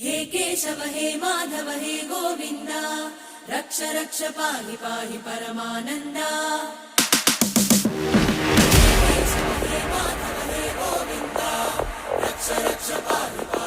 हे केशव हे माधव हे गोविन्द रक्ष रक्ष पाहि पाहि परमानन्दा। हे केशव हे माधव हे गोविन्द रक्ष रक्ष पाहि पाहि